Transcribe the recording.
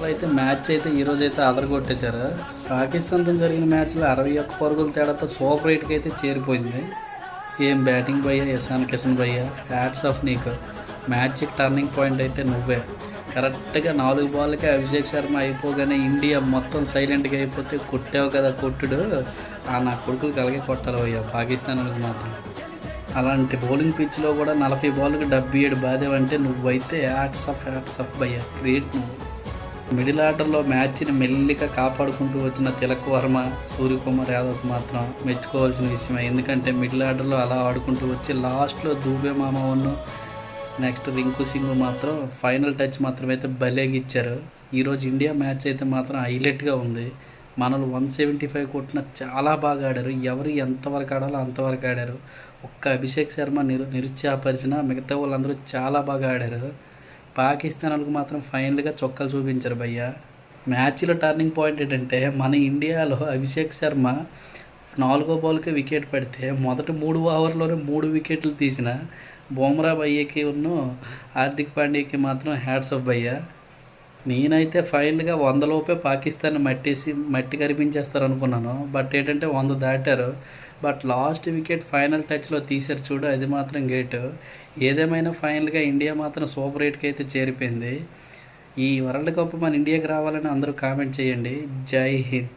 అసలు అయితే మ్యాచ్ అయితే ఈరోజు అయితే అదరగొట్టేశారు. పాకిస్తాన్తో జరిగిన మ్యాచ్లో 61 పరుగుల తేడాతో సూపర్ ఎయిట్కి అయితే చేరిపోయింది. ఏం బ్యాటింగ్ భయ్యా ఇషాన్ కిషన్ భయ్యా, హ్యాట్స్ ఆఫ్ నీకు. మ్యాచ్కి టర్నింగ్ పాయింట్ అయితే నువ్వే. కరెక్ట్గా 4 బాల్కే అభిషేక్ శర్మ అయిపోగానే ఇండియా మొత్తం సైలెంట్గా అయిపోతే కొట్టావు కదా కొట్టుడు, నా కొడుకులు కలిగే కొట్టాలి భయ్యా పాకిస్తాన్ వాళ్ళకి మాత్రం. అలాంటి బౌలింగ్ పిచ్లో కూడా 40 బాల్కి 77 బాదేవంటే నువ్వైతే హ్యాట్స్ ఆఫ్ భయ్యా, గ్రేట్ నువ్వు. మిడిల్ ఆర్డర్లో మ్యాచ్ని మెల్లిగా కాపాడుకుంటూ వచ్చిన తిలక్ వర్మ, సూర్యకుమార్ యాదవ్కి మాత్రం మెచ్చుకోవాల్సిన విషయమే. ఎందుకంటే మిడిల్ ఆర్డర్లో అలా ఆడుకుంటూ వచ్చి లాస్ట్లో దూబే మామను నెక్స్ట్ రింకు సింగ్ మాత్రం ఫైనల్ టచ్ మాత్రం అయితే భలేగా ఇచ్చారు. ఈరోజు ఇండియా మ్యాచ్ అయితే మాత్రం హైలైట్గా ఉంది. మనలు 175 కొట్టిన చాలా బాగా ఆడారు. ఎవరు ఎంతవరకు ఆడాలో అంతవరకు ఆడారు. ఒక్క అభిషేక్ శర్మ నిరుత్సాహపరిచిన మిగతా వాళ్ళందరూ చాలా బాగా ఆడారు. పాకిస్తాన్ వాళ్ళకి మాత్రం ఫైనల్గా చొక్కాలు చూపించారు భయ్య. మ్యాచ్లో టర్నింగ్ పాయింట్ ఏంటంటే మన ఇండియాలో అభిషేక్ శర్మ 4వ బాల్కి వికెట్ పడితే మొదటి 3 ఓవర్లోనే 3 వికెట్లు తీసిన బుమ్రా భయ్యకి హార్దిక్ పాండ్యాకి మాత్రం హ్యాట్స్ ఆఫ్ భయ్య. నేనైతే ఫైనల్గా 100 లోపే పాకిస్తాన్ మట్టి కరిపించేస్తారు అనుకున్నాను. బట్ ఏంటంటే 100 దాటారు. బట్ లాస్ట్ వికెట్ ఫైనల్ టచ్లో తీశారు చూడు, అది మాత్రం గేటు. ఏదేమైనా ఫైనల్గా ఇండియా మాత్రం సూపర్ ఎయిట్కి అయితే చేరిపోయింది. ఈ వరల్డ్ కప్ మన ఇండియాకి రావాలని అందరూ కామెంట్ చేయండి. జై హింద్.